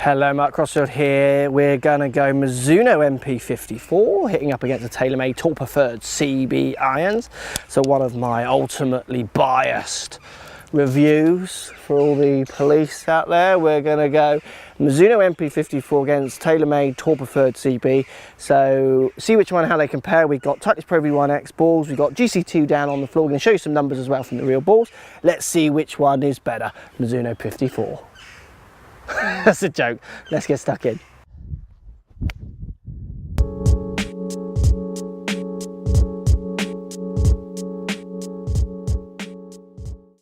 Hello, Mark Crossfield here. We're gonna go Mizuno MP54, hitting up against the TaylorMade Tour Preferred CB irons. So one of my ultimately biased reviews for all the police out there. We're gonna go Mizuno MP54 against TaylorMade Tour Preferred CB. So see which one, how they compare. We've got Titleist Pro V1X balls, we've got GC2 down on the floor. We're gonna show you some numbers as well from the real balls. Let's see which one is better, Mizuno 54. That's a joke. Let's get stuck in.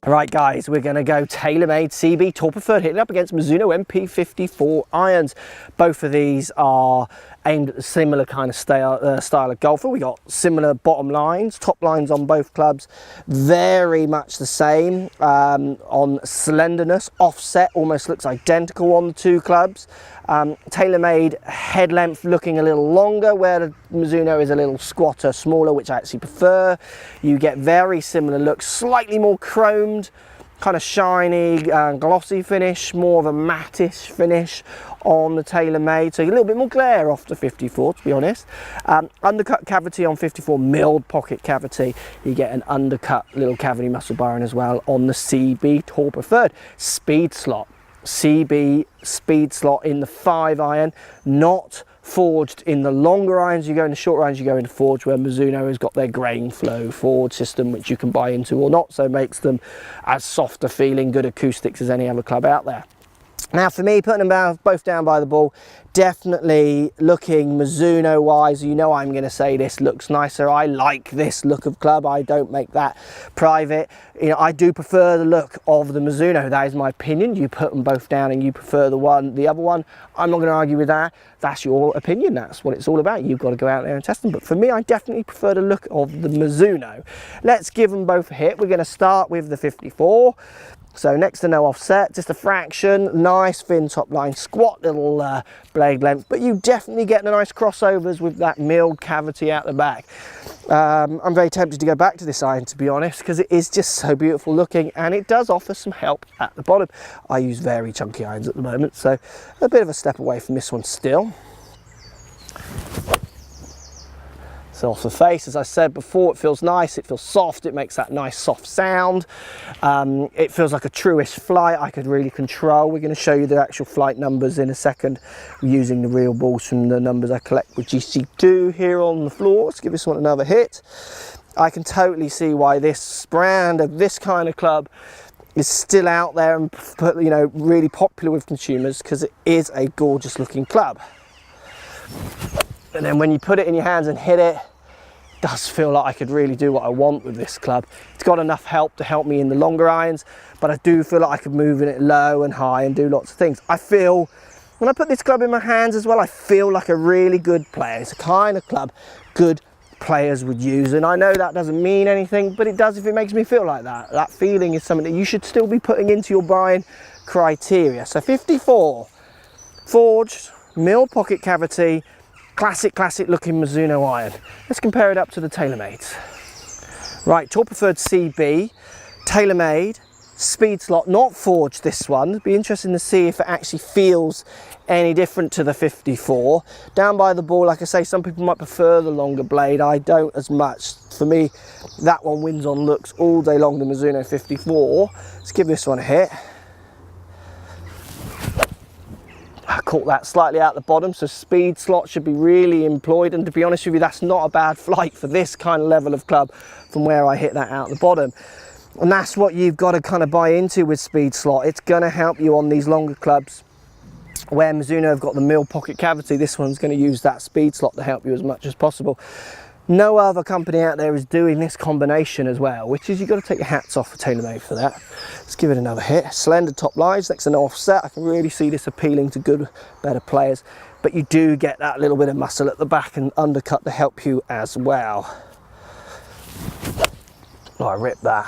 All right, guys, we're going to go TaylorMade CB Tour Preferred, hitting up against Mizuno MP54 irons. Both of these are aimed at the similar kind of style of golfer. We got similar bottom lines, top lines on both clubs, very much the same on slenderness. Offset almost looks identical on the two clubs. TaylorMade head length looking a little longer, where the Mizuno is a little squatter, smaller, which I actually prefer. You get very similar looks, slightly more chromed, kind of shiny, glossy finish, more of a mattish finish on the TaylorMade, so a little bit more glare off the 54, to be honest. Undercut cavity on 54, milled pocket cavity. You get an undercut little cavity muscle bar in as well on the CB Tour Preferred. Speed slot, CB speed slot in the 5 iron, not forged in the longer irons. You go in the short irons, you go into forged, where Mizuno has got their grain flow forged system, which you can buy into or not, so it makes them as softer feeling, good acoustics as any other club out there. Now for me, putting them both down by the ball, definitely looking Mizuno wise, you know I'm going to say this looks nicer. I like this look of club. I don't make that private. You know, I do prefer the look of the Mizuno. That is my opinion. You put them both down and you prefer the other one. I'm not going to argue with that. That's your opinion. That's what it's all about. You've got to go out there and test them. But for me, I definitely prefer the look of the Mizuno. Let's give them both a hit. We're going to start with the 54. So next to no offset, just a fraction, nice thin top line, squat little blade length, but you definitely get the nice crossovers with that milled cavity out the back. I'm very tempted to go back to this iron, to be honest, because it is just so beautiful looking, and it does offer some help at the bottom. I use very chunky irons at the moment, so a bit of a step away from this one still. So off the face, as I said before, it feels nice, it feels soft, it makes that nice soft sound. It feels like a truest flight I could really control. We're going to show you the actual flight numbers in a second, using the real balls from the numbers I collect with GC2 here on the floor. Let's give this one another hit. I can totally see why this brand of this kind of club is still out there and, you know, really popular with consumers, because it is a gorgeous looking club. And then when you put it in your hands and hit it, does feel like I could really do what I want with this club. It's got enough help to help me in the longer irons, but I do feel like I could move in it low and high and do lots of things. I feel, when I put this club in my hands as well, I feel like a really good player. It's a kind of club good players would use, and I know that doesn't mean anything, but it does if it makes me feel like that. That feeling is something that you should still be putting into your buying criteria. So 54, forged, milled pocket cavity, classic looking Mizuno iron. Let's compare it up to the TaylorMades. Right, Tour Preferred CB, TaylorMade, speed slot, not forged this one. It'd be interesting to see if it actually feels any different to the 54. Down by the ball, like I say, some people might prefer the longer blade. I don't as much. For me, that one wins on looks all day long, the Mizuno 54. Let's give this one a hit. I caught that slightly out the bottom, so speed slot should be really employed, and to be honest with you, that's not a bad flight for this kind of level of club from where I hit that out the bottom. And that's what you've got to kind of buy into with speed slot. It's going to help you on these longer clubs where Mizuno have got the milled pocket cavity. This one's going to use that speed slot to help you as much as possible. No other company out there is doing this combination as well, which is, you've got to take your hats off for TaylorMade for that. Let's give it another hit. Slender top lines, next to no offset. I can really see this appealing to good, better players, but you do get that little bit of muscle at the back and undercut to help you as well. Oh, I ripped that.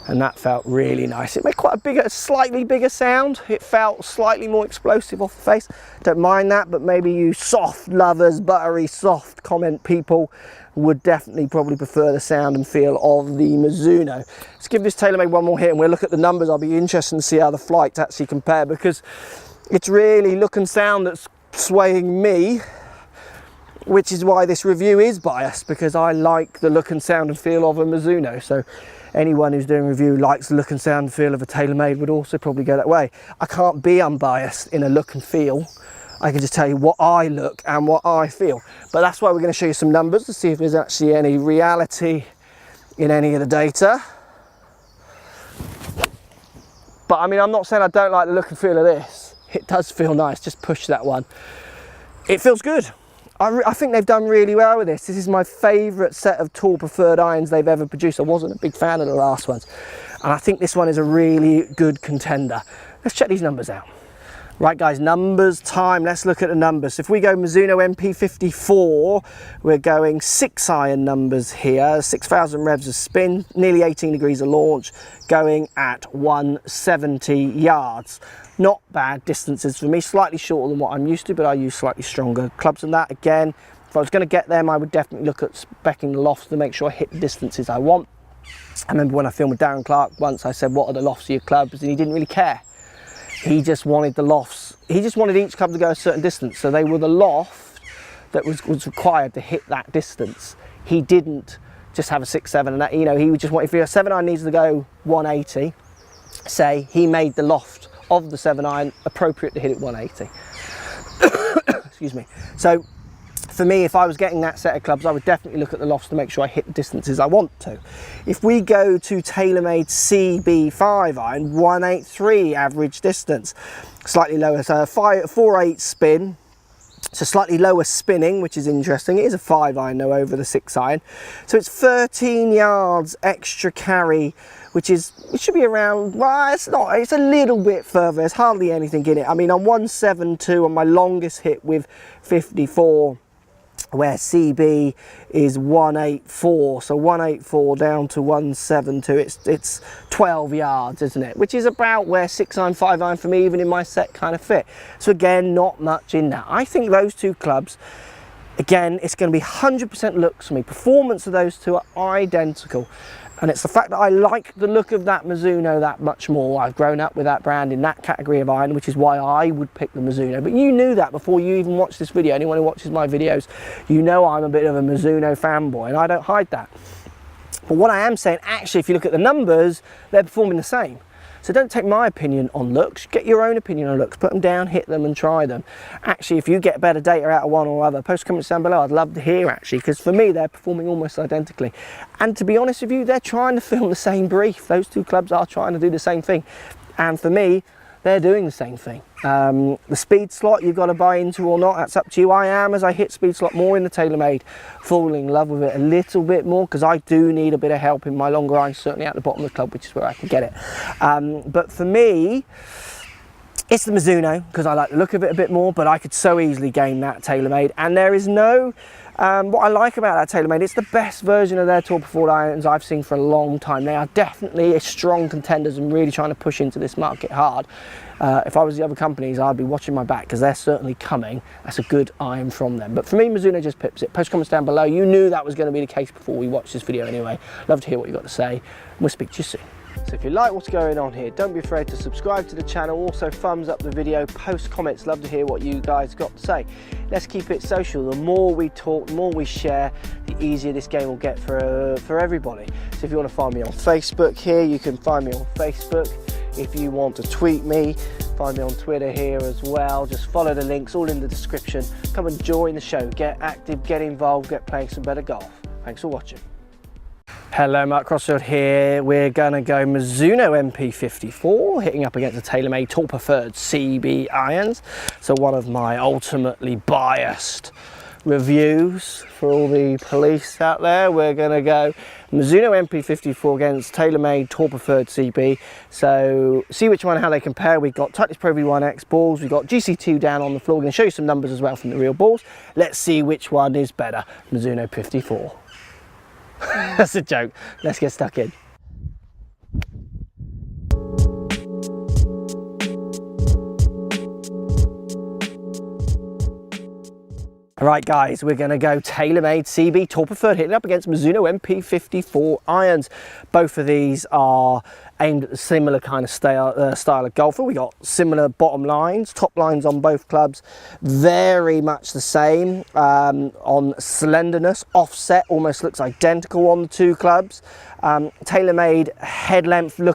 And that felt really nice. It made quite a slightly bigger sound. It felt slightly more explosive off the face. Don't mind that, but maybe you soft lovers, buttery soft comment people would definitely probably prefer the sound and feel of the Mizuno. Let's give this TaylorMade one more hit and we'll look at the numbers. I'll be interested to see how the flights actually compare, because It's really look and sound that's swaying me, which is why this review is biased, because I like the look and sound and feel of a Mizuno. So anyone who's doing a review likes the look and sound and feel of a TaylorMade would also probably go that way. I can't be unbiased in a look and feel. I can just tell you what I look and what I feel. But that's why we're going to show you some numbers to see if there's actually any reality in any of the data. But I mean, I'm not saying I don't like the look and feel of this. It does feel nice. Just push that one. It feels good. I think they've done really well with this. This is my favourite set of tool preferred irons they've ever produced. I wasn't a big fan of the last ones. And I think this one is a really good contender. Let's check these numbers out. Right guys, numbers time. Let's look at the numbers. If we go Mizuno MP54, we're going 6 iron numbers here, 6,000 revs of spin, nearly 18 degrees of launch, going at 170 yards. Not bad distances for me, slightly shorter than what I'm used to, but I use slightly stronger clubs than that. Again, if I was going to get them, I would definitely look at speccing the lofts to make sure I hit the distances I want. I remember when I filmed with Darren Clark once, I said, what are the lofts of your clubs? And he didn't really care. He just wanted the lofts. He just wanted each club to go a certain distance. So they were the loft that was required to hit that distance. He didn't just have a 6-7 and that, you know, he just wanted, if your 7 iron needs to go 180, say, he made the loft of the 7 iron appropriate to hit it 180. Excuse me. So for me, if I was getting that set of clubs, I would definitely look at the lofts to make sure I hit the distances I want to. If we go to TaylorMade CB5 iron, 183 average distance, slightly lower, so 4.8 spin, so slightly lower spinning, which is interesting. It is a 5 iron though over the 6 iron, so it's 13 yards extra carry, which should be around, well, it's not, it's a little bit further, there's hardly anything in it. I mean, on 172 on my longest hit with 54, where CB is 184, so 184 down to 172, it's 12 yards, isn't it? Which is about where 6 iron, 5 iron for me, even in my set, kind of fit. So again, not much in that. I think those two clubs, again, it's going to be 100% looks for me. Performance of those two are identical. And it's the fact that I like the look of that Mizuno that much more. I've grown up with that brand in that category of iron, which is why I would pick the Mizuno. But you knew that before you even watched this video. Anyone who watches my videos, you know I'm a bit of a Mizuno fanboy, and I don't hide that. But what I am saying, actually, if you look at the numbers, they're performing the same. So don't take my opinion on looks, get your own opinion on looks, put them down, hit them and try them. Actually, if you get better data out of one or other, post comments down below, I'd love to hear actually, because for me, they're performing almost identically. And to be honest with you, they're trying to film the same brief. Those two clubs are trying to do the same thing. And for me, they're doing the same thing. The speed slot you've got to buy into or not, that's up to you. I am, as I hit speed slot more in the TaylorMade, falling in love with it a little bit more, because I do need a bit of help in my longer irons, certainly at the bottom of the club, which is where I can get it. But for me, it's the Mizuno, because I like the look of it a bit more, but I could so easily game that TaylorMade. And there is no, what I like about that TaylorMade, it's the best version of their tool preferred irons I've seen for a long time. They are definitely a strong contenders and really trying to push into this market hard. If I was the other companies, I'd be watching my back, because they're certainly coming. That's a good iron from them. But for me, Mizuno just pips it. Post comments down below. You knew that was going to be the case before we watched this video anyway. Love to hear what you've got to say. We'll speak to you soon. So if you like what's going on here, don't be afraid to subscribe to the channel. Also thumbs up the video, post comments. Love to hear what you guys got to say. Let's keep it social. The more we talk, the more we share, the easier this game will get for everybody. So if you want to find me on Facebook here, you can find me on Facebook. If you want to tweet me, find me on Twitter here as well. Just follow the links, all in the description. Come and join the show. Get active, get involved, get playing some better golf. Thanks for watching. Hello, Mark Crossfield here. We're going to go Mizuno MP54, hitting up against the TaylorMade Tool Preferred CB irons. So one of my ultimately biased reviews for all the police out there. We're going to go Mizuno MP54 against TaylorMade Tool Preferred CB. So see which one, how they compare. We've got Titleist Pro V1X balls, we've got GC2 down on the floor. We're going to show you some numbers as well from the real balls. Let's see which one is better. Mizuno 54. That's a joke. Let's get stuck in. Right guys, we're going to go TaylorMade CB Tour Preferred, hitting up against Mizuno MP54 irons. Both of these are aimed at a similar kind of style of golfer. We got similar bottom lines, top lines on both clubs, very much the same on slenderness, offset almost looks identical on the two clubs. TaylorMade head length